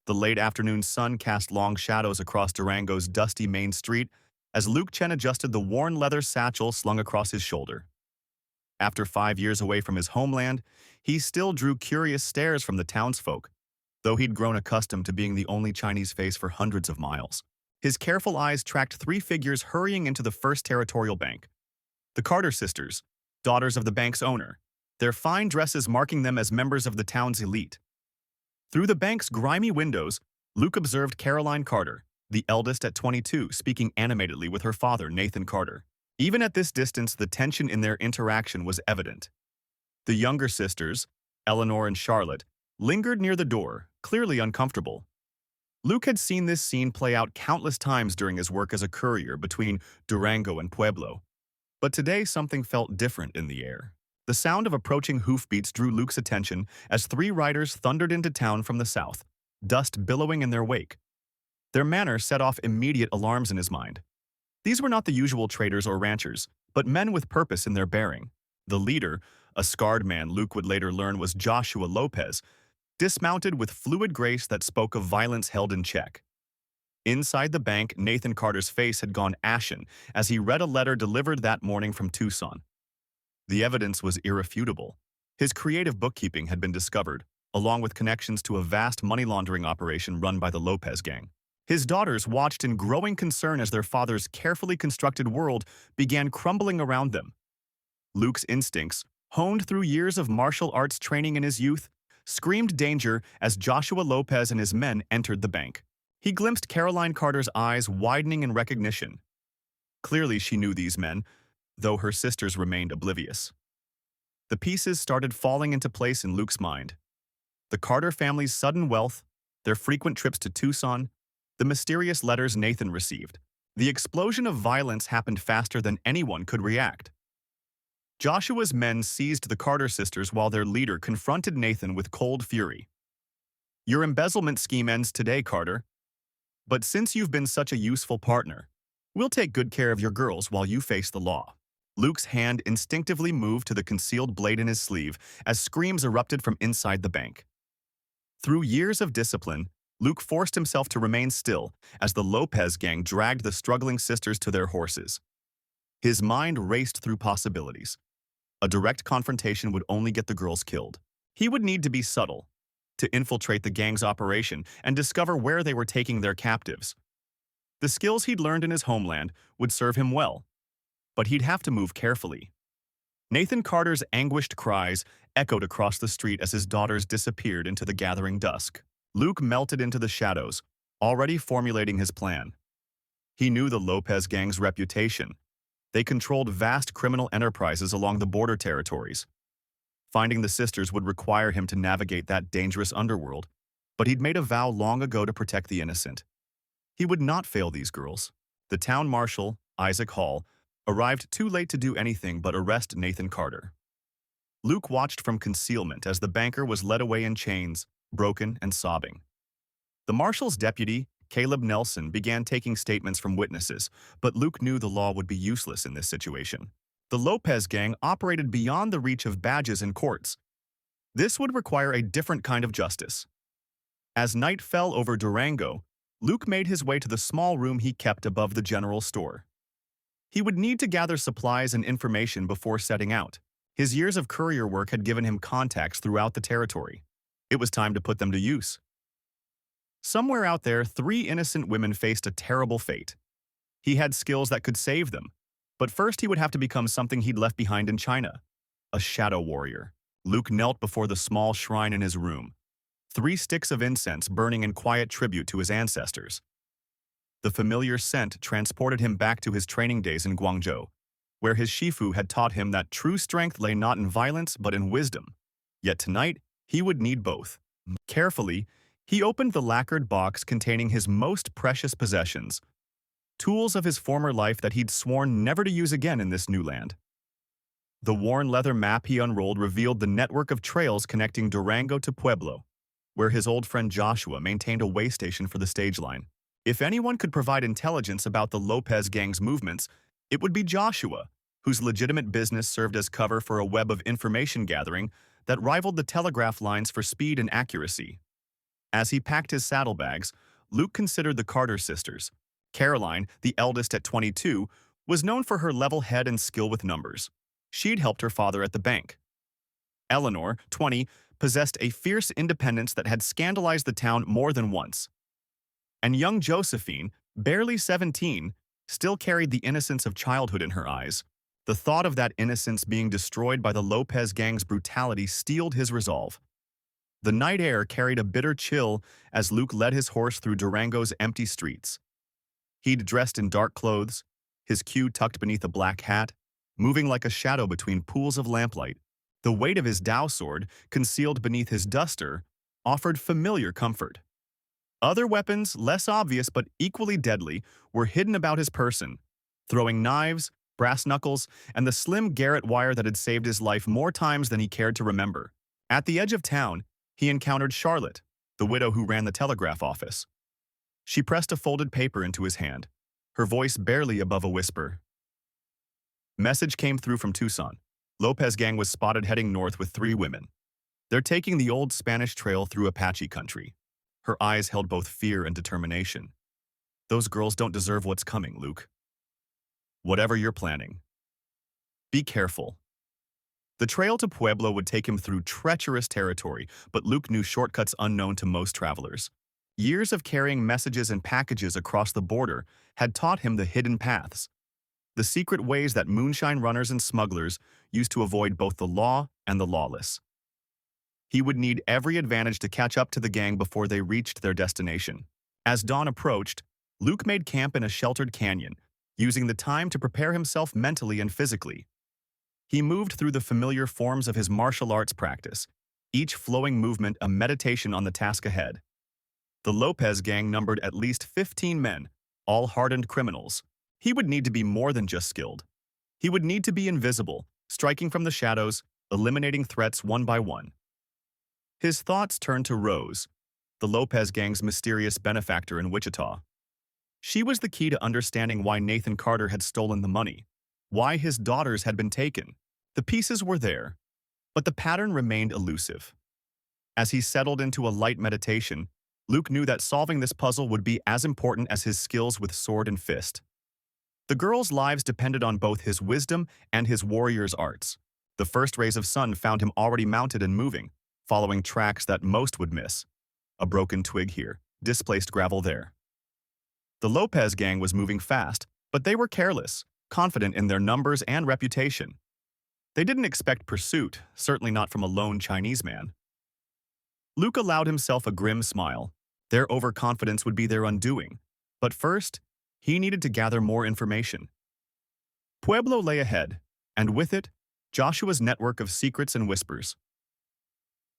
The late afternoon sun cast long shadows across Durango's dusty main street as Luke Chen adjusted the worn leather satchel slung across his shoulder. After 5 years away from his homeland, he still drew curious stares from the townsfolk, though he'd grown accustomed to being the only Chinese face for hundreds of miles. His careful eyes tracked three figures hurrying into the First Territorial Bank. The Carter sisters, daughters of the bank's owner, their fine dresses marking them as members of the town's elite. Through the bank's grimy windows, Luke observed Caroline Carter, the eldest at 22, speaking animatedly with her father, Nathan Carter. Even at this distance, the tension in their interaction was evident. The younger sisters, Eleanor and Charlotte, lingered near the door, clearly uncomfortable. Luke had seen this scene play out countless times during his work as a courier between Durango and Pueblo. But today something felt different in the air. The sound of approaching hoofbeats drew Luke's attention as three riders thundered into town from the south, dust billowing in their wake. Their manner set off immediate alarms in his mind. These were not the usual traders or ranchers, but men with purpose in their bearing. The leader, a scarred man Luke would later learn was Joshua Lopez, dismounted with fluid grace that spoke of violence held in check. Inside the bank, Nathan Carter's face had gone ashen as he read a letter delivered that morning from Tucson. The evidence was irrefutable. His creative bookkeeping had been discovered, along with connections to a vast money laundering operation run by the Lopez gang. His daughters watched in growing concern as their father's carefully constructed world began crumbling around them. Luke's instincts, honed through years of martial arts training in his youth, screamed danger as Joshua Lopez and his men entered the bank. He glimpsed Caroline Carter's eyes widening in recognition. Clearly she knew these men, though her sisters remained oblivious. The pieces started falling into place in Luke's mind. The Carter family's sudden wealth, their frequent trips to Tucson, the mysterious letters Nathan received. The explosion of violence happened faster than anyone could react. Joshua's men seized the Carter sisters while their leader confronted Nathan with cold fury. "Your embezzlement scheme ends today, Carter. But since you've been such a useful partner, we'll take good care of your girls while you face the law." Luke's hand instinctively moved to the concealed blade in his sleeve as screams erupted from inside the bank. Through years of discipline, Luke forced himself to remain still as the Lopez gang dragged the struggling sisters to their horses. His mind raced through possibilities. A direct confrontation would only get the girls killed. He would need to be subtle, to infiltrate the gang's operation and discover where they were taking their captives. The skills he'd learned in his homeland would serve him well, but he'd have to move carefully. Nathan Carter's anguished cries echoed across the street as his daughters disappeared into the gathering dusk. Luke melted into the shadows, already formulating his plan. He knew the Lopez gang's reputation. They controlled vast criminal enterprises along the border territories. Finding the sisters would require him to navigate that dangerous underworld, but he'd made a vow long ago to protect the innocent. He would not fail these girls. The town marshal, Isaac Hall, arrived too late to do anything but arrest Nathan Carter. Luke watched from concealment as the banker was led away in chains, broken and sobbing. The marshal's deputy, Caleb Nelson, began taking statements from witnesses, but Luke knew the law would be useless in this situation. The Lopez gang operated beyond the reach of badges and courts. This would require a different kind of justice. As night fell over Durango, Luke made his way to the small room he kept above the general store. He would need to gather supplies and information before setting out. His years of courier work had given him contacts throughout the territory. It was time to put them to use. Somewhere out there, three innocent women faced a terrible fate. He had skills that could save them, but first he would have to become something he'd left behind in China, a shadow warrior. Luke knelt before the small shrine in his room, 3 sticks of incense burning in quiet tribute to his ancestors. The familiar scent transported him back to his training days in Guangzhou, where his Shifu had taught him that true strength lay not in violence but in wisdom. Yet tonight, he would need both. Carefully, he opened the lacquered box containing his most precious possessions, tools of his former life that he'd sworn never to use again in this new land. The worn leather map he unrolled revealed the network of trails connecting Durango to Pueblo, where his old friend Joshua maintained a way station for the stage line. If anyone could provide intelligence about the Lopez gang's movements, it would be Joshua, whose legitimate business served as cover for a web of information gathering that rivaled the telegraph lines for speed and accuracy. As he packed his saddlebags, Luke considered the Carter sisters. Caroline, the eldest at 22, was known for her level head and skill with numbers. She'd helped her father at the bank. Eleanor, 20, possessed a fierce independence that had scandalized the town more than once. And young Josephine, barely 17, still carried the innocence of childhood in her eyes. The thought of that innocence being destroyed by the Lopez gang's brutality steeled his resolve. The night air carried a bitter chill as Luke led his horse through Durango's empty streets. He'd dressed in dark clothes, his queue tucked beneath a black hat, moving like a shadow between pools of lamplight. The weight of his Dow sword, concealed beneath his duster, offered familiar comfort. Other weapons, less obvious but equally deadly, were hidden about his person, throwing knives, brass knuckles, and the slim garrote wire that had saved his life more times than he cared to remember. At the edge of town, he encountered Charlotte, the widow who ran the telegraph office. She pressed a folded paper into his hand, her voice barely above a whisper. Message came through from Tucson. Lopez gang was spotted heading north with 3 women. They're taking the old Spanish trail through Apache country. Her eyes held both fear and determination. Those girls don't deserve what's coming, Luke. Whatever you're planning, be careful. The trail to Pueblo would take him through treacherous territory, but Luke knew shortcuts unknown to most travelers. Years of carrying messages and packages across the border had taught him the hidden paths, the secret ways that moonshine runners and smugglers used to avoid both the law and the lawless. He would need every advantage to catch up to the gang before they reached their destination. As dawn approached, Luke made camp in a sheltered canyon, using the time to prepare himself mentally and physically. He moved through the familiar forms of his martial arts practice, each flowing movement a meditation on the task ahead. The Lopez gang numbered at least 15 men, all hardened criminals. He would need to be more than just skilled. He would need to be invisible, striking from the shadows, eliminating threats one by one. His thoughts turned to Rose, the Lopez gang's mysterious benefactor in Wichita. She was the key to understanding why Nathan Carter had stolen the money, why his daughters had been taken. The pieces were there, but the pattern remained elusive. As he settled into a light meditation, Luke knew that solving this puzzle would be as important as his skills with sword and fist. The girls' lives depended on both his wisdom and his warrior's arts. The first rays of sun found him already mounted and moving, following tracks that most would miss. A broken twig here, displaced gravel there. The Lopez gang was moving fast, but they were careless, confident in their numbers and reputation. They didn't expect pursuit, certainly not from a lone Chinese man. Luke allowed himself a grim smile. Their overconfidence would be their undoing. But first, he needed to gather more information. Pueblo lay ahead, and with it, Joshua's network of secrets and whispers.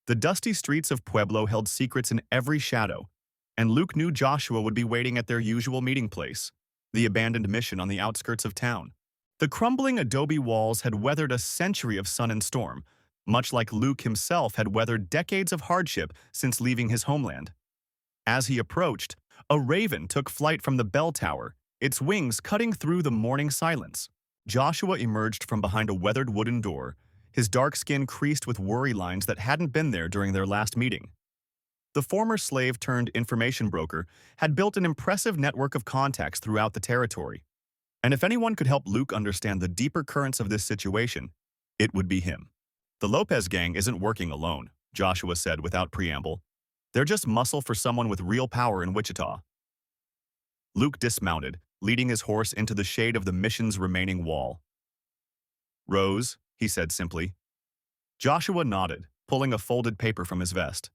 The dusty streets of Pueblo held secrets in every shadow, and Luke knew Joshua would be waiting at their usual meeting place, the abandoned mission on the outskirts of town. The crumbling adobe walls had weathered a century of sun and storm, much like Luke himself had weathered decades of hardship since leaving his homeland. As he approached, a raven took flight from the bell tower, its wings cutting through the morning silence. Joshua emerged from behind a weathered wooden door, his dark skin creased with worry lines that hadn't been there during their last meeting. The former slave-turned-information broker had built an impressive network of contacts throughout the territory. And if anyone could help Luke understand the deeper currents of this situation, it would be him. The Lopez gang isn't working alone, Joshua said without preamble. They're just muscle for someone with real power in Wichita. Luke dismounted, leading his horse into the shade of the mission's remaining wall. Rose, he said simply. Joshua nodded, pulling a folded paper from his vest.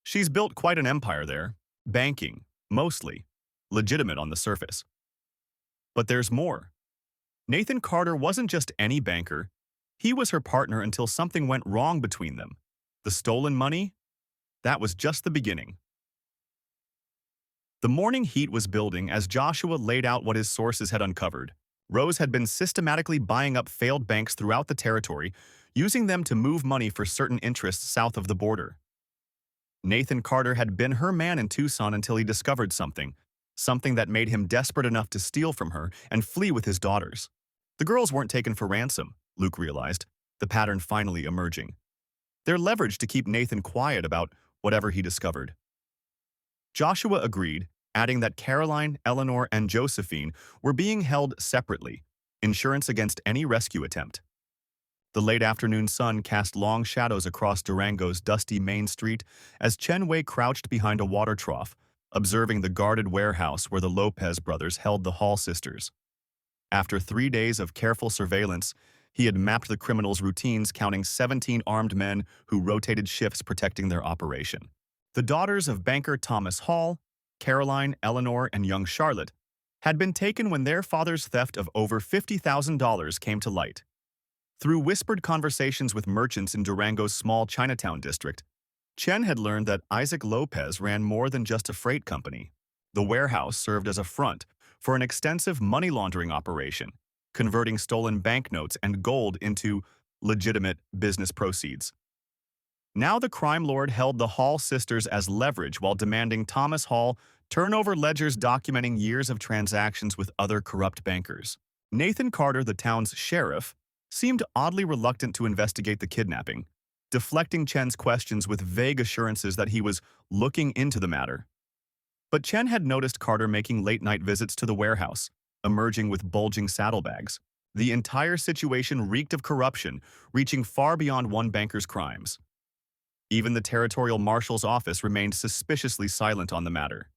She's built quite an empire there, banking, mostly, legitimate on the surface. But there's more. Nathan Carter wasn't just any banker. He was her partner until something went wrong between them. The stolen money? That was just the beginning. The morning heat was building as Joshua laid out what his sources had uncovered. Rose had been systematically buying up failed banks throughout the territory, using them to move money for certain interests south of the border. Nathan Carter had been her man in Tucson until he discovered something that made him desperate enough to steal from her and flee with his daughters. The girls weren't taken for ransom, Luke realized, the pattern finally emerging. They're leveraged to keep Nathan quiet about whatever he discovered. Joshua agreed, adding that Caroline, Eleanor, and Josephine were being held separately, insurance against any rescue attempt. The late afternoon sun cast long shadows across Durango's dusty main street as Chen Wei crouched behind a water trough, observing the guarded warehouse where the Lopez brothers held the Hall sisters. After 3 days of careful surveillance, he had mapped the criminals' routines, counting 17 armed men who rotated shifts protecting their operation. The daughters of banker Thomas Hall, Caroline, Eleanor, and young Charlotte, had been taken when their father's theft of over $50,000 came to light. Through whispered conversations with merchants in Durango's small Chinatown district, Chen had learned that Isaac Lopez ran more than just a freight company. The warehouse served as a front for an extensive money laundering operation, converting stolen banknotes and gold into legitimate business proceeds. Now the crime lord held the Hall sisters as leverage while demanding Thomas Hall turn over ledgers documenting years of transactions with other corrupt bankers. Nathan Carter, the town's sheriff, seemed oddly reluctant to investigate the kidnapping, deflecting Chen's questions with vague assurances that he was looking into the matter. But Chen had noticed Carter making late-night visits to the warehouse, emerging with bulging saddlebags. The entire situation reeked of corruption, reaching far beyond one banker's crimes. Even the territorial marshal's office remained suspiciously silent on the matter.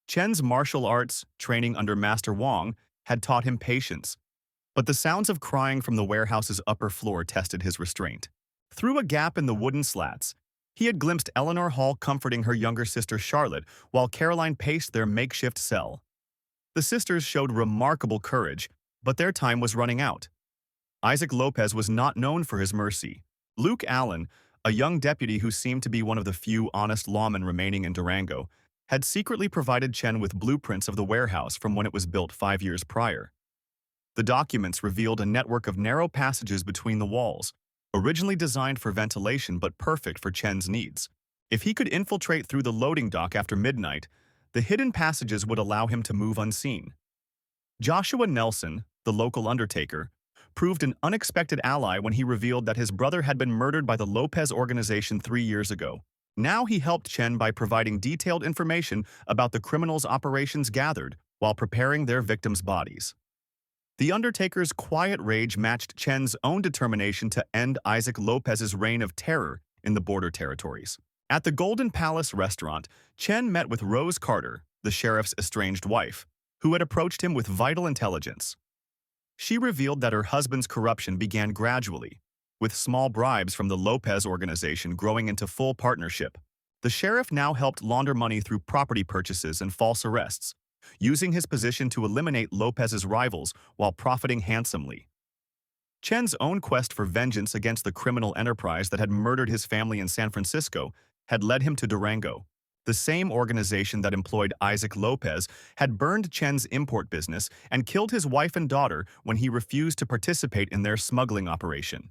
Chen's martial arts training under Master Wong had taught him patience, but the sounds of crying from the warehouse's upper floor tested his restraint. Through a gap in the wooden slats, he had glimpsed Eleanor Hall comforting her younger sister Charlotte while Caroline paced their makeshift cell. The sisters showed remarkable courage, but their time was running out. Isaac Lopez was not known for his mercy. Luke Allen, a young deputy who seemed to be one of the few honest lawmen remaining in Durango, had secretly provided Chen with blueprints of the warehouse from when it was built 5 years prior. The documents revealed a network of narrow passages between the walls, originally designed for ventilation but perfect for Chen's needs. If he could infiltrate through the loading dock after midnight, the hidden passages would allow him to move unseen. Joshua Nelson, the local undertaker, proved an unexpected ally when he revealed that his brother had been murdered by the Lopez organization 3 years ago. Now he helped Chen by providing detailed information about the criminals' operations gathered while preparing their victims' bodies. The Undertaker's quiet rage matched Chen's own determination to end Isaac Lopez's reign of terror in the border territories. At the Golden Palace restaurant, Chen met with Rose Carter, the sheriff's estranged wife, who had approached him with vital intelligence. She revealed that her husband's corruption began gradually, with small bribes from the Lopez organization growing into full partnership. The sheriff now helped launder money through property purchases and false arrests, using his position to eliminate Lopez's rivals while profiting handsomely. Chen's own quest for vengeance against the criminal enterprise that had murdered his family in San Francisco had led him to Durango. The same organization that employed Isaac Lopez had burned Chen's import business and killed his wife and daughter when he refused to participate in their smuggling operation.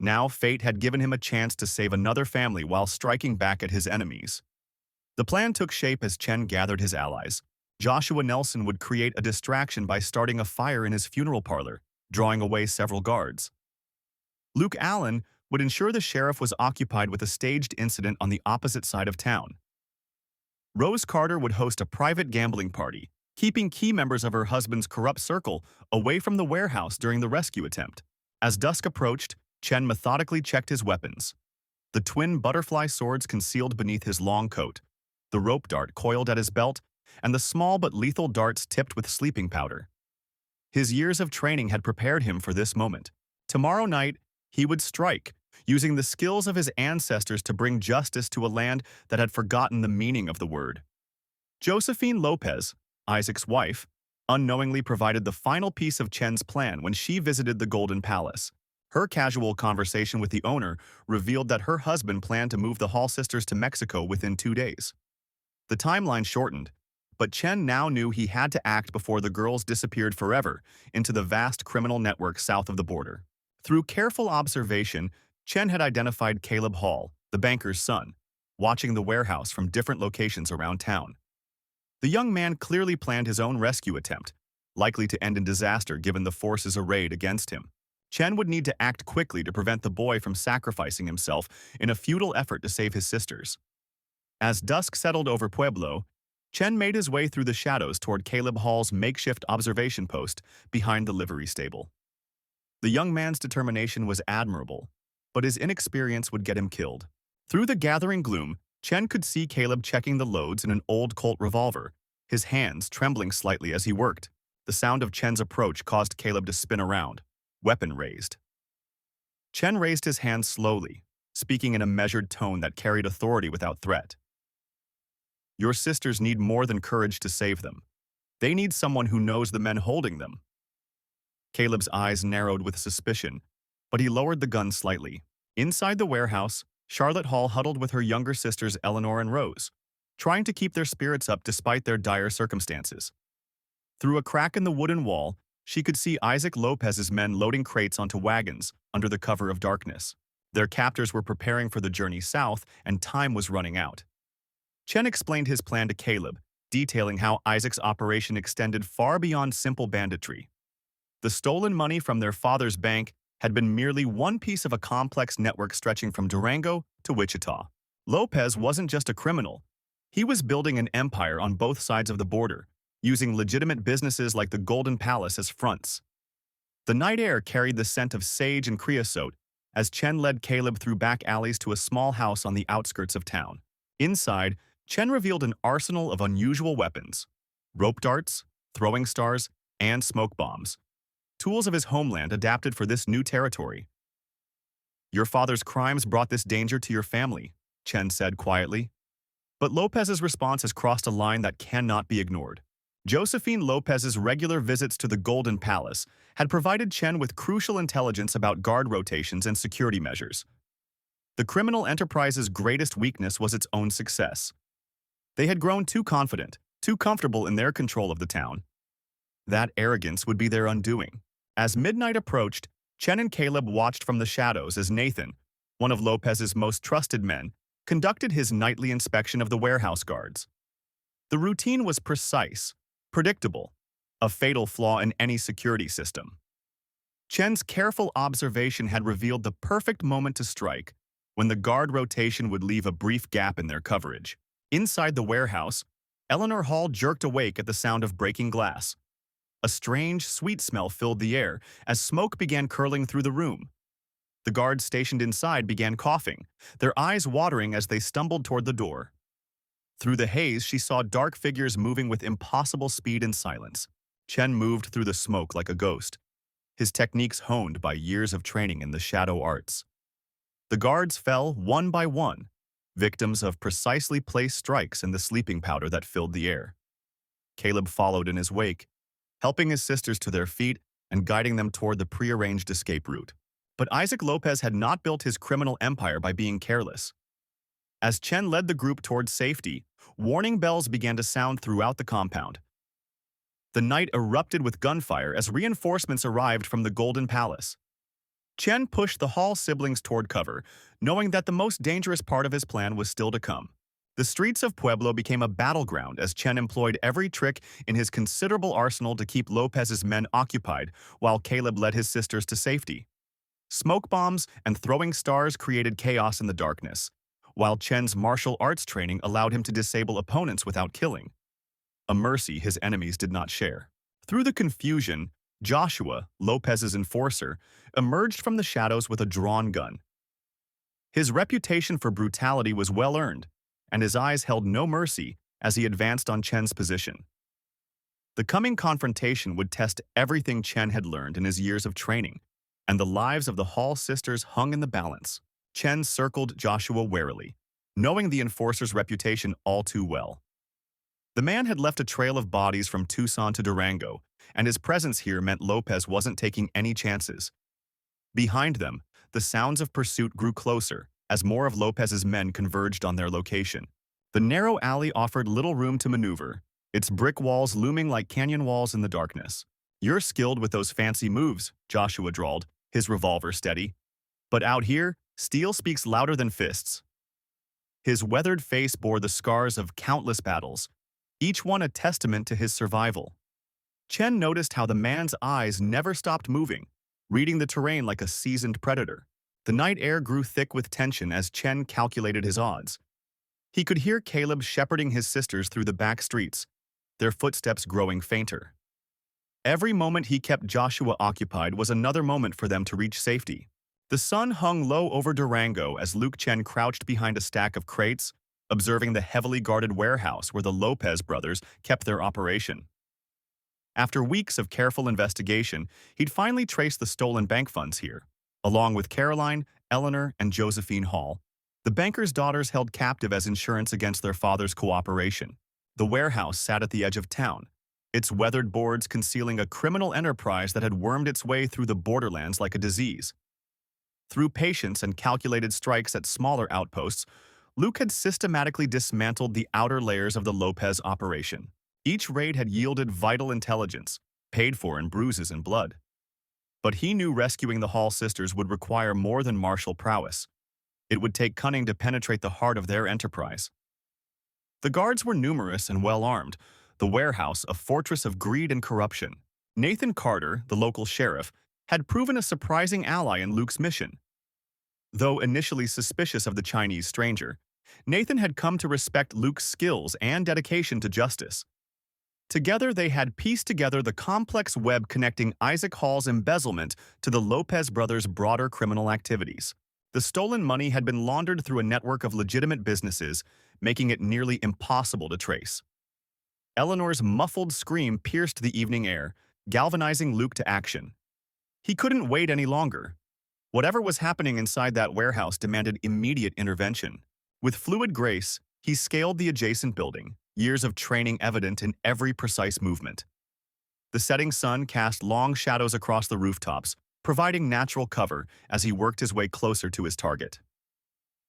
Now fate had given him a chance to save another family while striking back at his enemies. The plan took shape as Chen gathered his allies. Joshua Nelson would create a distraction by starting a fire in his funeral parlor, drawing away several guards. Luke Allen would ensure the sheriff was occupied with a staged incident on the opposite side of town. Rose Carter would host a private gambling party, keeping key members of her husband's corrupt circle away from the warehouse during the rescue attempt. As dusk approached, Chen methodically checked his weapons. The twin butterfly swords concealed beneath his long coat, the rope dart coiled at his belt, and the small but lethal darts tipped with sleeping powder. His years of training had prepared him for this moment. Tomorrow night, he would strike, using the skills of his ancestors to bring justice to a land that had forgotten the meaning of the word. Josephine Lopez, Isaac's wife, unknowingly provided the final piece of Chen's plan when she visited the Golden Palace. Her casual conversation with the owner revealed that her husband planned to move the Hall sisters to Mexico within 2 days. The timeline shortened, but Chen now knew he had to act before the girls disappeared forever into the vast criminal network south of the border. Through careful observation, Chen had identified Caleb Hall, the banker's son, watching the warehouse from different locations around town. The young man clearly planned his own rescue attempt, likely to end in disaster given the forces arrayed against him. Chen would need to act quickly to prevent the boy from sacrificing himself in a futile effort to save his sisters. As dusk settled over Pueblo, Chen made his way through the shadows toward Caleb Hall's makeshift observation post behind the livery stable. The young man's determination was admirable, but his inexperience would get him killed. Through the gathering gloom, Chen could see Caleb checking the loads in an old Colt revolver, his hands trembling slightly as he worked. The sound of Chen's approach caused Caleb to spin around, weapon raised. Chen raised his hand slowly, speaking in a measured tone that carried authority without threat. Your sisters need more than courage to save them. They need someone who knows the men holding them. Caleb's eyes narrowed with suspicion, but he lowered the gun slightly. Inside the warehouse, Charlotte Hall huddled with her younger sisters Eleanor and Rose, trying to keep their spirits up despite their dire circumstances. Through a crack in the wooden wall, she could see Isaac Lopez's men loading crates onto wagons under the cover of darkness. Their captors were preparing for the journey south, and time was running out. Chen explained his plan to Caleb, detailing how Isaac's operation extended far beyond simple banditry. The stolen money from their father's bank had been merely one piece of a complex network stretching from Durango to Wichita. Lopez wasn't just a criminal. He was building an empire on both sides of the border, using legitimate businesses like the Golden Palace as fronts. The night air carried the scent of sage and creosote as Chen led Caleb through back alleys to a small house on the outskirts of town. Inside, Chen revealed an arsenal of unusual weapons: rope darts, throwing stars, and smoke bombs. Tools of his homeland adapted for this new territory. Your father's crimes brought this danger to your family, Chen said quietly. But Lopez's response has crossed a line that cannot be ignored. Josephine Lopez's regular visits to the Golden Palace had provided Chen with crucial intelligence about guard rotations and security measures. The criminal enterprise's greatest weakness was its own success. They had grown too confident, too comfortable in their control of the town. That arrogance would be their undoing. As midnight approached, Chen and Caleb watched from the shadows as Nathan, one of Lopez's most trusted men, conducted his nightly inspection of the warehouse guards. The routine was precise, predictable, a fatal flaw in any security system. Chen's careful observation had revealed the perfect moment to strike, when the guard rotation would leave a brief gap in their coverage. Inside the warehouse, Eleanor Hall jerked awake at the sound of breaking glass. A strange, sweet smell filled the air as smoke began curling through the room. The guards stationed inside began coughing, their eyes watering as they stumbled toward the door. Through the haze, she saw dark figures moving with impossible speed and silence. Chen moved through the smoke like a ghost, his techniques honed by years of training in the shadow arts. The guards fell one by one, victims of precisely placed strikes in the sleeping powder that filled the air. Caleb followed in his wake, helping his sisters to their feet and guiding them toward the prearranged escape route. But Isaac Lopez had not built his criminal empire by being careless. As Chen led the group toward safety, warning bells began to sound throughout the compound. The night erupted with gunfire as reinforcements arrived from the Golden Palace. Chen pushed the Hall siblings toward cover, knowing that the most dangerous part of his plan was still to come. The streets of Pueblo became a battleground as Chen employed every trick in his considerable arsenal to keep Lopez's men occupied, while Caleb led his sisters to safety. Smoke bombs and throwing stars created chaos in the darkness, while Chen's martial arts training allowed him to disable opponents without killing, a mercy his enemies did not share. Through the confusion, Joshua, Lopez's enforcer, emerged from the shadows with a drawn gun. His reputation for brutality was well earned, and his eyes held no mercy as he advanced on Chen's position. The coming confrontation would test everything Chen had learned in his years of training, and the lives of the Hall sisters hung in the balance. Chen circled Joshua warily, knowing the enforcer's reputation all too well. The man had left a trail of bodies from Tucson to Durango, and his presence here meant Lopez wasn't taking any chances. Behind them, the sounds of pursuit grew closer as more of Lopez's men converged on their location. The narrow alley offered little room to maneuver, its brick walls looming like canyon walls in the darkness. You're skilled with those fancy moves, Joshua drawled, his revolver steady. But out here, steel speaks louder than fists. His weathered face bore the scars of countless battles, each one a testament to his survival. Chen noticed how the man's eyes never stopped moving, reading the terrain like a seasoned predator. The night air grew thick with tension as Chen calculated his odds. He could hear Caleb shepherding his sisters through the back streets, their footsteps growing fainter. Every moment he kept Joshua occupied was another moment for them to reach safety. The sun hung low over Durango as Luke Chen crouched behind a stack of crates, observing the heavily guarded warehouse where the Lopez brothers kept their operation. After weeks of careful investigation, he'd finally traced the stolen bank funds here. Along with Caroline, Eleanor, and Josephine Hall, the Banker's daughters held captive as insurance against their father's cooperation. The warehouse sat at the edge of town, its weathered boards concealing a criminal enterprise that had wormed its way through the borderlands like a disease. Through patience and calculated strikes at smaller outposts, Luke had systematically dismantled the outer layers of the Lopez operation. Each raid had yielded vital intelligence, paid for in bruises and blood. But he knew rescuing the Hall sisters would require more than martial prowess. It would take cunning to penetrate the heart of their enterprise. The guards were numerous and well-armed, the warehouse a fortress of greed and corruption. Nathan Carter, the local sheriff, had proven a surprising ally in Luke's mission. Though initially suspicious of the Chinese stranger, Nathan had come to respect Luke's skills and dedication to justice. Together, they had pieced together the complex web connecting Isaac Hall's embezzlement to the Lopez brothers' broader criminal activities. The stolen money had been laundered through a network of legitimate businesses, making it nearly impossible to trace. Eleanor's muffled scream pierced the evening air, galvanizing Luke to action. He couldn't wait any longer. Whatever was happening inside that warehouse demanded immediate intervention. With fluid grace, he scaled the adjacent building, years of training evident in every precise movement. The setting sun cast long shadows across the rooftops, providing natural cover as he worked his way closer to his target.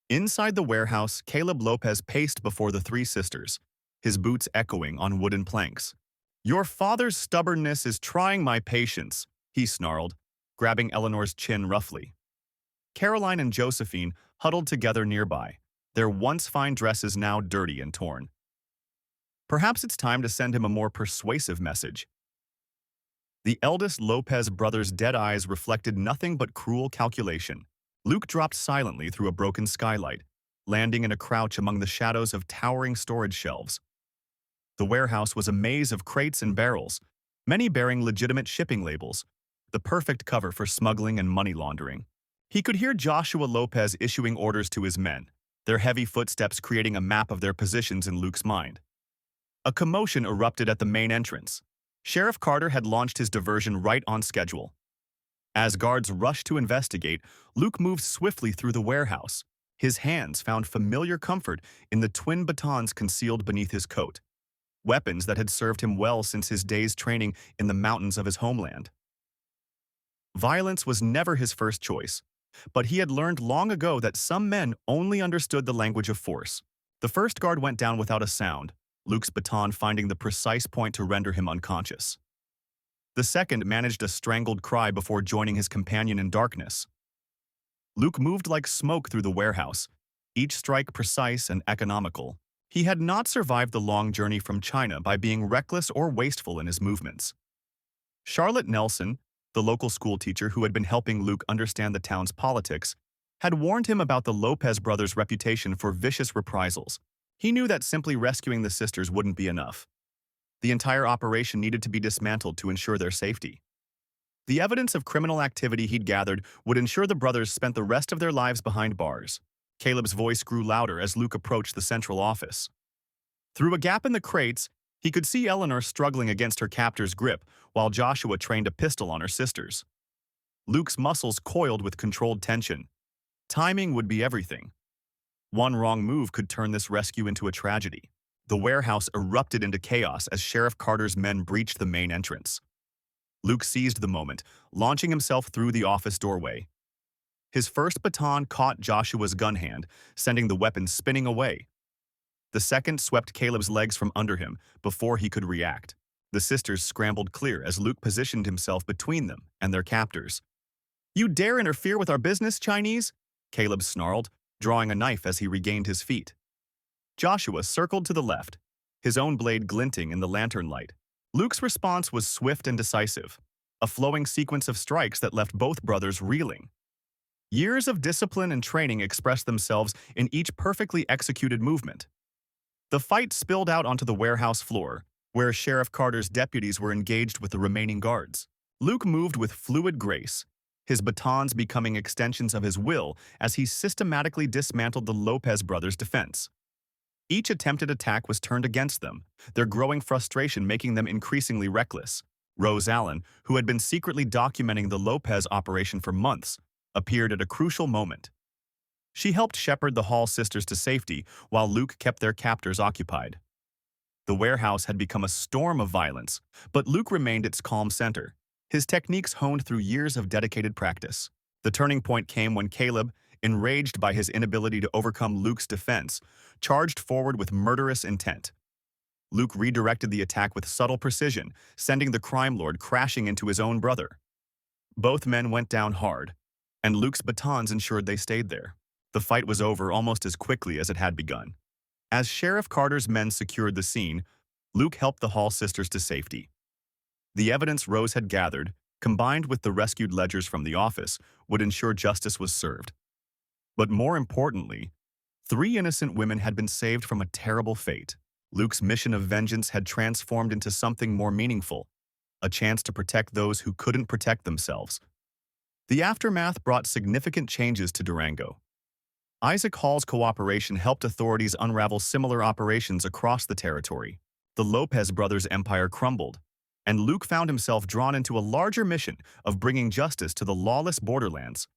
Inside the warehouse, Caleb Lopez paced before the three sisters, his boots echoing on wooden planks. "Your father's stubbornness is trying my patience," he snarled, grabbing Eleanor's chin roughly. Caroline and Josephine huddled together nearby, their once fine dresses now dirty and torn. Perhaps it's time to send him a more persuasive message. The eldest Lopez brother's dead eyes reflected nothing but cruel calculation. Luke dropped silently through a broken skylight, landing in a crouch among the shadows of towering storage shelves. The warehouse was a maze of crates and barrels, many bearing legitimate shipping labels, the perfect cover for smuggling and money laundering. He could hear Joshua Lopez issuing orders to his men, their heavy footsteps creating a map of their positions in Luke's mind. A commotion erupted at the main entrance. Sheriff Carter had launched his diversion right on schedule. As guards rushed to investigate, Luke moved swiftly through the warehouse. His hands found familiar comfort in the twin batons concealed beneath his coat, weapons that had served him well since his days training in the mountains of his homeland. Violence was never his first choice, but he had learned long ago that some men only understood the language of force. The first guard went down without a sound, Luke's baton finding the precise point to render him unconscious. The second managed a strangled cry before joining his companion in darkness. Luke moved like smoke through the warehouse, each strike precise and economical. He had not survived the long journey from China by being reckless or wasteful in his movements. Charlotte Nelson, the local schoolteacher who had been helping Luke understand the town's politics, had warned him about the Lopez brothers' reputation for vicious reprisals. He knew that simply rescuing the sisters wouldn't be enough. The entire operation needed to be dismantled to ensure their safety. The evidence of criminal activity he'd gathered would ensure the brothers spent the rest of their lives behind bars. Caleb's voice grew louder as Luke approached the central office. Through a gap in the crates, he could see Eleanor struggling against her captor's grip while Joshua trained a pistol on her sisters. Luke's muscles coiled with controlled tension. Timing would be everything. One wrong move could turn this rescue into a tragedy. The warehouse erupted into chaos as Sheriff Carter's men breached the main entrance. Luke seized the moment, launching himself through the office doorway. His first baton caught Joshua's gun hand, sending the weapon spinning away. The second swept Caleb's legs from under him before he could react. The sisters scrambled clear as Luke positioned himself between them and their captors. "You dare interfere with our business, Chinese?" Caleb snarled, drawing a knife as he regained his feet. Joshua circled to the left, his own blade glinting in the lantern light. Luke's response was swift and decisive, a flowing sequence of strikes that left both brothers reeling. Years of discipline and training expressed themselves in each perfectly executed movement. The fight spilled out onto the warehouse floor, where Sheriff Carter's deputies were engaged with the remaining guards. Luke moved with fluid grace, his batons becoming extensions of his will as he systematically dismantled the Lopez brothers' defense. Each attempted attack was turned against them, their growing frustration making them increasingly reckless. Rose Allen, who had been secretly documenting the Lopez operation for months, appeared at a crucial moment. She helped shepherd the Hall sisters to safety while Luke kept their captors occupied. The warehouse had become a storm of violence, but Luke remained its calm center, his techniques honed through years of dedicated practice. The turning point came when Caleb, enraged by his inability to overcome Luke's defense, charged forward with murderous intent. Luke redirected the attack with subtle precision, sending the crime lord crashing into his own brother. Both men went down hard, and Luke's batons ensured they stayed there. The fight was over almost as quickly as it had begun. As Sheriff Carter's men secured the scene, Luke helped the Hall sisters to safety. The evidence Rose had gathered, combined with the rescued ledgers from the office, would ensure justice was served. But more importantly, 3 innocent women had been saved from a terrible fate. Luke's mission of vengeance had transformed into something more meaningful, a chance to protect those who couldn't protect themselves. The aftermath brought significant changes to Durango. Isaac Hall's cooperation helped authorities unravel similar operations across the territory. The Lopez brothers' empire crumbled, and Luke found himself drawn into a larger mission of bringing justice to the lawless borderlands.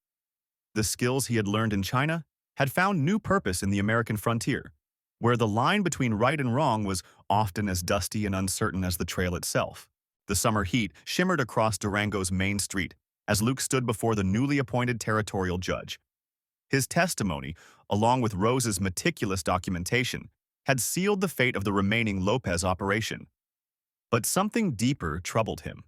The skills he had learned in China had found new purpose in the American frontier, where the line between right and wrong was often as dusty and uncertain as the trail itself. The summer heat shimmered across Durango's main street as Luke stood before the newly appointed territorial judge. His testimony, along with Rose's meticulous documentation, had sealed the fate of the remaining Lopez operation. But something deeper troubled him.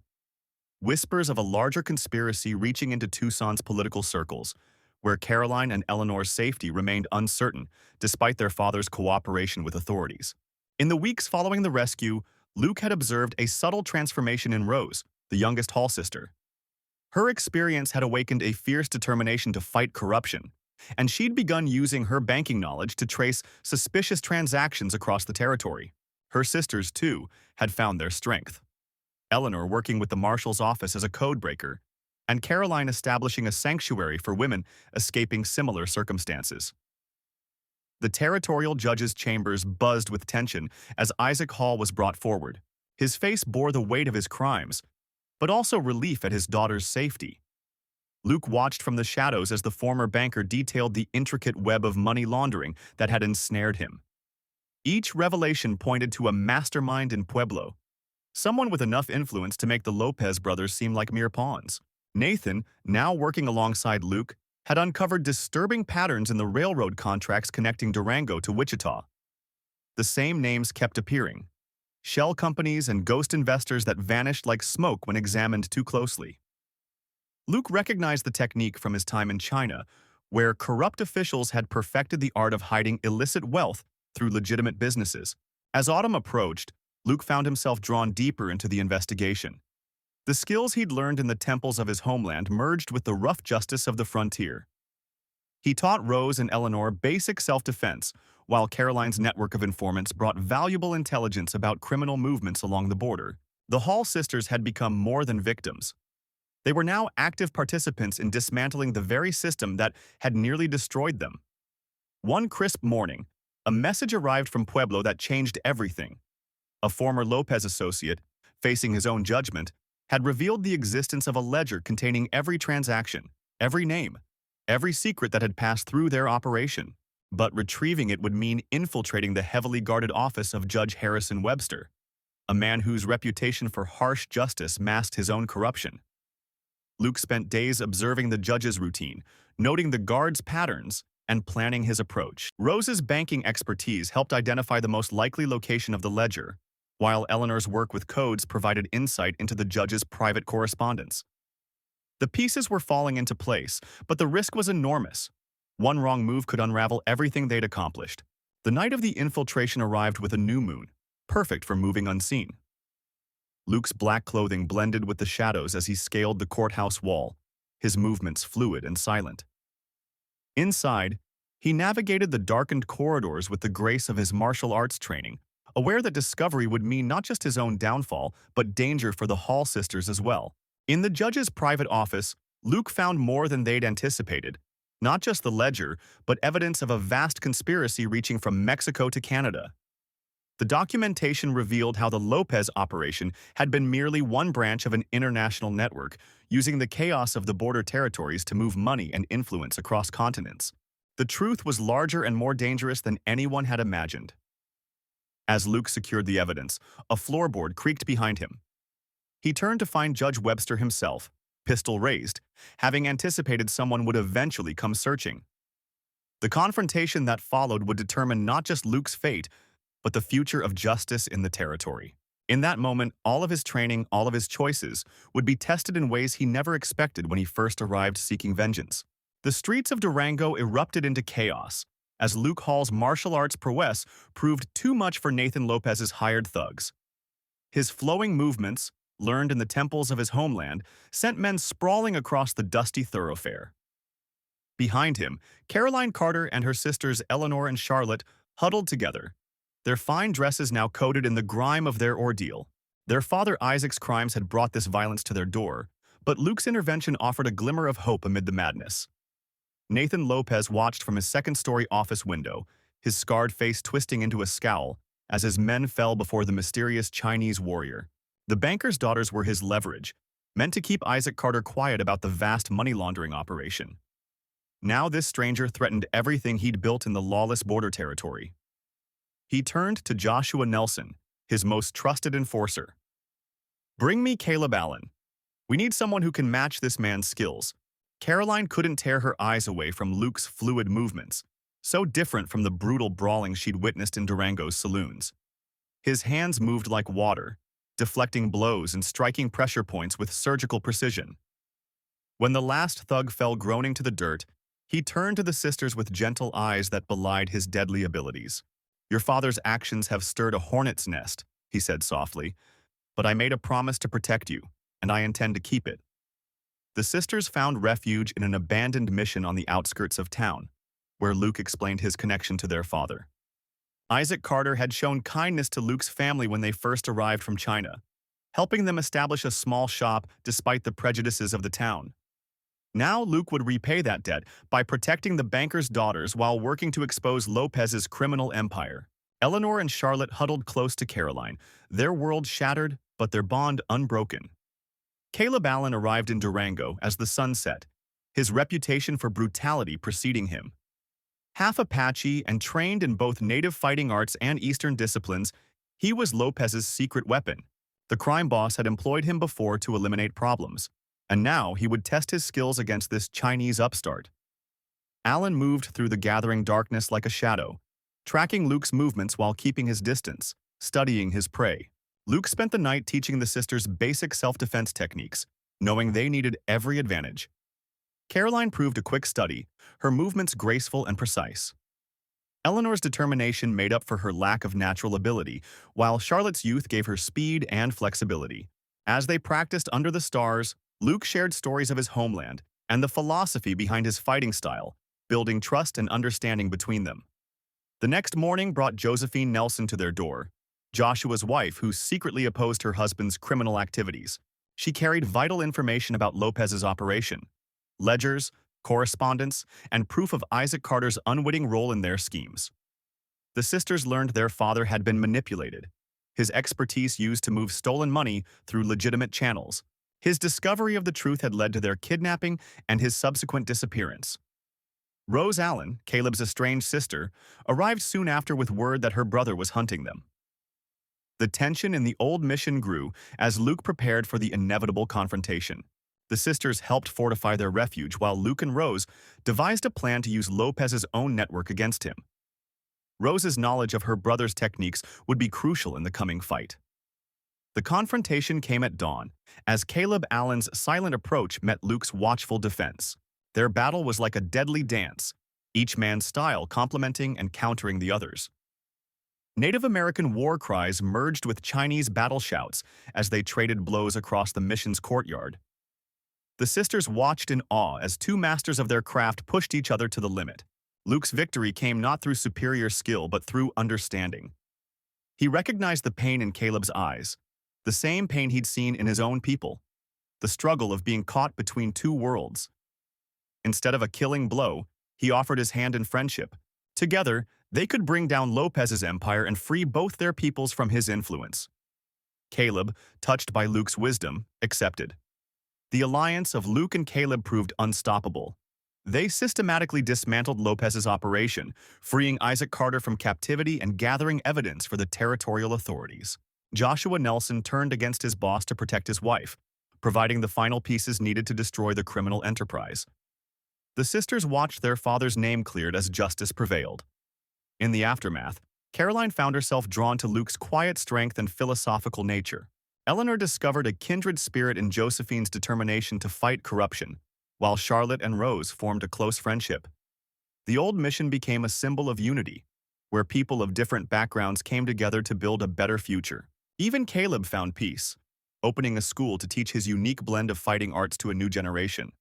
Whispers of a larger conspiracy reaching into Tucson's political circles, where Caroline and Eleanor's safety remained uncertain despite their father's cooperation with authorities. In the weeks following the rescue, Luke had observed a subtle transformation in Rose, the youngest Hall sister. Her experience had awakened a fierce determination to fight corruption, and she'd begun using her banking knowledge to trace suspicious transactions across the territory. Her sisters, too, had found their strength. Eleanor working with the marshal's office as a codebreaker, and Caroline establishing a sanctuary for women escaping similar circumstances. The territorial judge's chambers buzzed with tension as Isaac Hall was brought forward. His face bore the weight of his crimes, but also relief at his daughter's safety. Luke watched from the shadows as the former banker detailed the intricate web of money laundering that had ensnared him. Each revelation pointed to a mastermind in Pueblo, someone with enough influence to make the Lopez brothers seem like mere pawns. Nathan, now working alongside Luke, had uncovered disturbing patterns in the railroad contracts connecting Durango to Wichita. The same names kept appearing: shell companies and ghost investors that vanished like smoke when examined too closely. Luke recognized the technique from his time in China, where corrupt officials had perfected the art of hiding illicit wealth through legitimate businesses. As autumn approached, Luke found himself drawn deeper into the investigation. The skills he'd learned in the temples of his homeland merged with the rough justice of the frontier. He taught Rose and Eleanor basic self-defense, while Caroline's network of informants brought valuable intelligence about criminal movements along the border. The Hall sisters had become more than victims. They were now active participants in dismantling the very system that had nearly destroyed them. One crisp morning, a message arrived from Pueblo that changed everything. A former Lopez associate, facing his own judgment, had revealed the existence of a ledger containing every transaction, every name, every secret that had passed through their operation. But retrieving it would mean infiltrating the heavily guarded office of Judge Harrison Webster, a man whose reputation for harsh justice masked his own corruption. Luke spent days observing the judge's routine, noting the guard's patterns, and planning his approach. Rose's banking expertise helped identify the most likely location of the ledger, while Eleanor's work with codes provided insight into the judge's private correspondence. The pieces were falling into place, but the risk was enormous. One wrong move could unravel everything they'd accomplished. The night of the infiltration arrived with a new moon, perfect for moving unseen. Luke's black clothing blended with the shadows as he scaled the courthouse wall, his movements fluid and silent. Inside, He navigated the darkened corridors with the grace of his martial arts training, aware that discovery would mean not just his own downfall, but danger for the Hall sisters as well. In the judge's private office, Luke found more than they'd anticipated. Not just the ledger, but evidence of a vast conspiracy reaching from Mexico to Canada. The documentation revealed how the Lopez operation had been merely one branch of an international network, using the chaos of the border territories to move money and influence across continents. The truth was larger and more dangerous than anyone had imagined. As Luke secured the evidence, a floorboard creaked behind him. He turned to find Judge Webster himself, pistol raised, having anticipated someone would eventually come searching. The confrontation that followed would determine not just Luke's fate, but the future of justice in the territory. In that moment, all of his training, all of his choices, would be tested in ways he never expected when he first arrived seeking vengeance. The streets of Durango erupted into chaos, as Luke Hall's martial arts prowess proved too much for Nathan Lopez's hired thugs. His flowing movements, learned in the temples of his homeland, sent men sprawling across the dusty thoroughfare. Behind him, Caroline Carter and her sisters Eleanor and Charlotte huddled together, their fine dresses now coated in the grime of their ordeal. Their father Isaac's crimes had brought this violence to their door, but Luke's intervention offered a glimmer of hope amid the madness. Nathan Lopez watched from his second-story office window, his scarred face twisting into a scowl, as his men fell before the mysterious Chinese warrior. The banker's daughters were his leverage, meant to keep Isaac Carter quiet about the vast money laundering operation. Now this stranger threatened everything he'd built in the lawless border territory. He turned to Joshua Nelson, his most trusted enforcer. "Bring me Caleb Allen. We need someone who can match this man's skills." Caroline couldn't tear her eyes away from Luke's fluid movements, so different from the brutal brawling she'd witnessed in Durango's saloons. His hands moved like water, deflecting blows and striking pressure points with surgical precision. When the last thug fell groaning to the dirt, he turned to the sisters with gentle eyes that belied his deadly abilities. "Your father's actions have stirred a hornet's nest," he said softly, "but I made a promise to protect you, and I intend to keep it." The sisters found refuge in an abandoned mission on the outskirts of town, where Luke explained his connection to their father. Isaac Carter had shown kindness to Luke's family when they first arrived from China, helping them establish a small shop despite the prejudices of the town. Now Luke would repay that debt by protecting the banker's daughters while working to expose Lopez's criminal empire. Eleanor and Charlotte huddled close to Caroline, their world shattered but their bond unbroken. Caleb Allen arrived in Durango as the sun set, his reputation for brutality preceding him. Half Apache and trained in both native fighting arts and Eastern disciplines, he was Lopez's secret weapon. The crime boss had employed him before to eliminate problems, and now he would test his skills against this Chinese upstart. Allen moved through the gathering darkness like a shadow, tracking Luke's movements while keeping his distance, studying his prey. Luke spent the night teaching the sisters basic self-defense techniques, knowing they needed every advantage. Caroline proved a quick study, her movements graceful and precise. Eleanor's determination made up for her lack of natural ability, while Charlotte's youth gave her speed and flexibility. As they practiced under the stars, Luke shared stories of his homeland and the philosophy behind his fighting style, building trust and understanding between them. The next morning brought Josephine Nelson to their door, Joshua's wife who secretly opposed her husband's criminal activities. She carried vital information about Lopez's operation, ledgers, correspondence, and proof of Isaac Carter's unwitting role in their schemes. The sisters learned their father had been manipulated, his expertise used to move stolen money through legitimate channels. His discovery of the truth had led to their kidnapping and his subsequent disappearance. Rose Allen, Caleb's estranged sister, arrived soon after with word that her brother was hunting them. The tension in the old mission grew as Luke prepared for the inevitable confrontation. The sisters helped fortify their refuge while Luke and Rose devised a plan to use Lopez's own network against him. Rose's knowledge of her brother's techniques would be crucial in the coming fight. The confrontation came at dawn, as Caleb Allen's silent approach met Luke's watchful defense. Their battle was like a deadly dance, each man's style complementing and countering the others. Native American war cries merged with Chinese battle shouts as they traded blows across the mission's courtyard. The sisters watched in awe as two masters of their craft pushed each other to the limit. Luke's victory came not through superior skill but through understanding. He recognized the pain in Caleb's eyes, the same pain he'd seen in his own people, the struggle of being caught between two worlds. Instead of a killing blow, he offered his hand in friendship. Together, they could bring down Lopez's empire and free both their peoples from his influence. Caleb, touched by Luke's wisdom, accepted. The alliance of Luke and Caleb proved unstoppable. They systematically dismantled Lopez's operation, freeing Isaac Carter from captivity and gathering evidence for the territorial authorities. Joshua Nelson turned against his boss to protect his wife, providing the final pieces needed to destroy the criminal enterprise. The sisters watched their father's name cleared as justice prevailed. In the aftermath, Caroline found herself drawn to Luke's quiet strength and philosophical nature. Eleanor discovered a kindred spirit in Josephine's determination to fight corruption, while Charlotte and Rose formed a close friendship. The old mission became a symbol of unity, where people of different backgrounds came together to build a better future. Even Caleb found peace, opening a school to teach his unique blend of fighting arts to a new generation.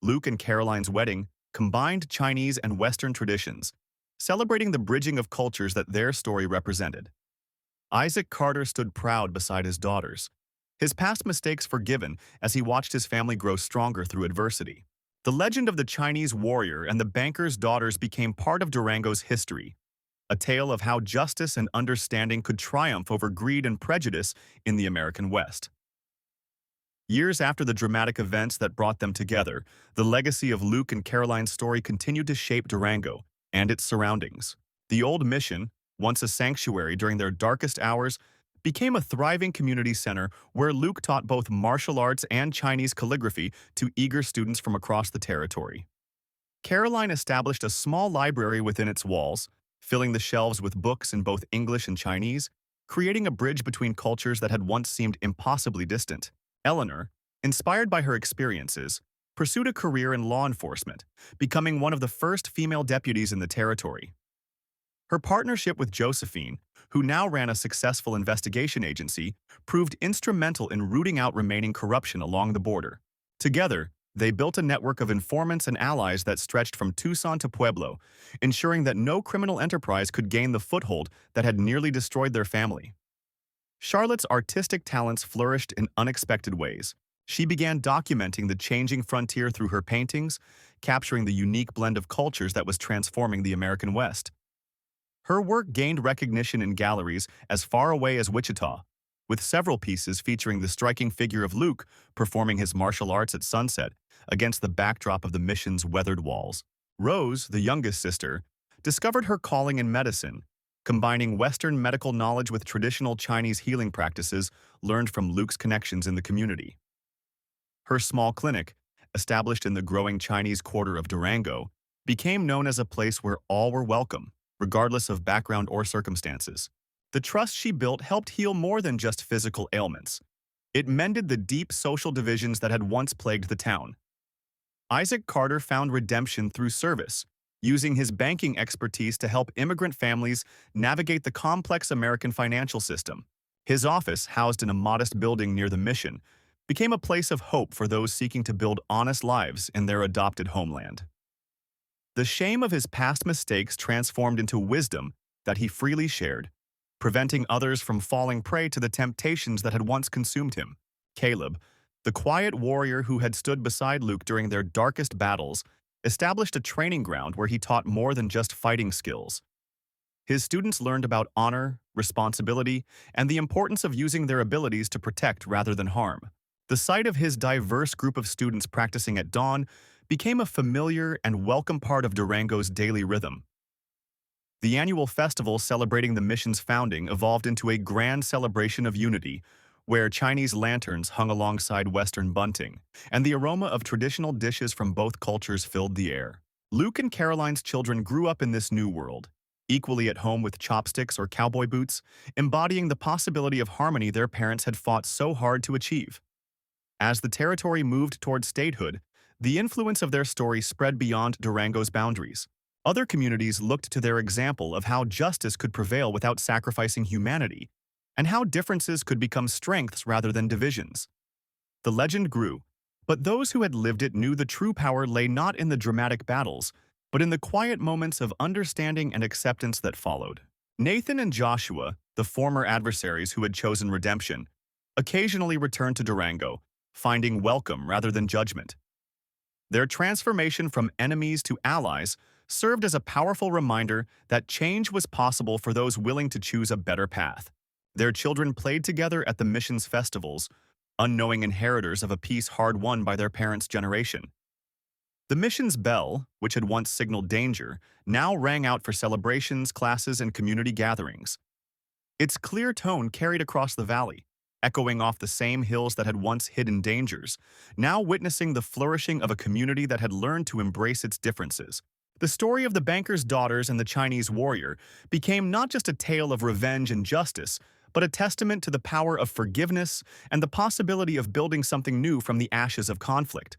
Luke and Caroline's wedding combined Chinese and Western traditions, celebrating the bridging of cultures that their story represented. Isaac Carter stood proud beside his daughters, his past mistakes forgiven as he watched his family grow stronger through adversity. The legend of the Chinese warrior and the banker's daughters became part of Durango's history, a tale of how justice and understanding could triumph over greed and prejudice in the American West. Years after the dramatic events that brought them together, the legacy of Luke and Caroline's story continued to shape Durango and its surroundings. The old mission, once a sanctuary during their darkest hours, became a thriving community center where Luke taught both martial arts and Chinese calligraphy to eager students from across the territory. Caroline established a small library within its walls, filling the shelves with books in both English and Chinese, creating a bridge between cultures that had once seemed impossibly distant. Eleanor, inspired by her experiences, pursued a career in law enforcement, becoming one of the first female deputies in the territory. Her partnership with Josephine, who now ran a successful investigation agency, proved instrumental in rooting out remaining corruption along the border. Together, they built a network of informants and allies that stretched from Tucson to Pueblo, ensuring that no criminal enterprise could gain the foothold that had nearly destroyed their family. Charlotte's artistic talents flourished in unexpected ways. She began documenting the changing frontier through her paintings, capturing the unique blend of cultures that was transforming the American West. Her work gained recognition in galleries as far away as Wichita, with several pieces featuring the striking figure of Luke performing his martial arts at sunset against the backdrop of the mission's weathered walls. Rose, the youngest sister, discovered her calling in medicine, combining Western medical knowledge with traditional Chinese healing practices learned from Luke's connections in the community. Her small clinic, established in the growing Chinese quarter of Durango, became known as a place where all were welcome, regardless of background or circumstances. The trust she built helped heal more than just physical ailments. It mended the deep social divisions that had once plagued the town. Isaac Carter found redemption through service, using his banking expertise to help immigrant families navigate the complex American financial system. His office, housed in a modest building near the mission, became a place of hope for those seeking to build honest lives in their adopted homeland. The shame of his past mistakes transformed into wisdom that he freely shared, preventing others from falling prey to the temptations that had once consumed him. Caleb, the quiet warrior who had stood beside Luke during their darkest battles, established a training ground where he taught more than just fighting skills. His students learned about honor, responsibility, and the importance of using their abilities to protect rather than harm. The sight of his diverse group of students practicing at dawn became a familiar and welcome part of Durango's daily rhythm. The annual festival celebrating the mission's founding evolved into a grand celebration of unity, where Chinese lanterns hung alongside Western bunting, and the aroma of traditional dishes from both cultures filled the air. Luke and Caroline's children grew up in this new world, equally at home with chopsticks or cowboy boots, embodying the possibility of harmony their parents had fought so hard to achieve. As the territory moved toward statehood, the influence of their story spread beyond Durango's boundaries. Other communities looked to their example of how justice could prevail without sacrificing humanity, and how differences could become strengths rather than divisions. The legend grew, but those who had lived it knew the true power lay not in the dramatic battles, but in the quiet moments of understanding and acceptance that followed. Nathan and Joshua, the former adversaries who had chosen redemption, occasionally returned to Durango, finding welcome rather than judgment. Their transformation from enemies to allies served as a powerful reminder that change was possible for those willing to choose a better path. Their children played together at the mission's festivals, unknowing inheritors of a peace hard won by their parents' generation. The mission's bell, which had once signaled danger, now rang out for celebrations, classes, and community gatherings. Its clear tone carried across the valley, echoing off the same hills that had once hidden dangers, now witnessing the flourishing of a community that had learned to embrace its differences. The story of the banker's daughters and the Chinese warrior became not just a tale of revenge and justice, but a testament to the power of forgiveness and the possibility of building something new from the ashes of conflict.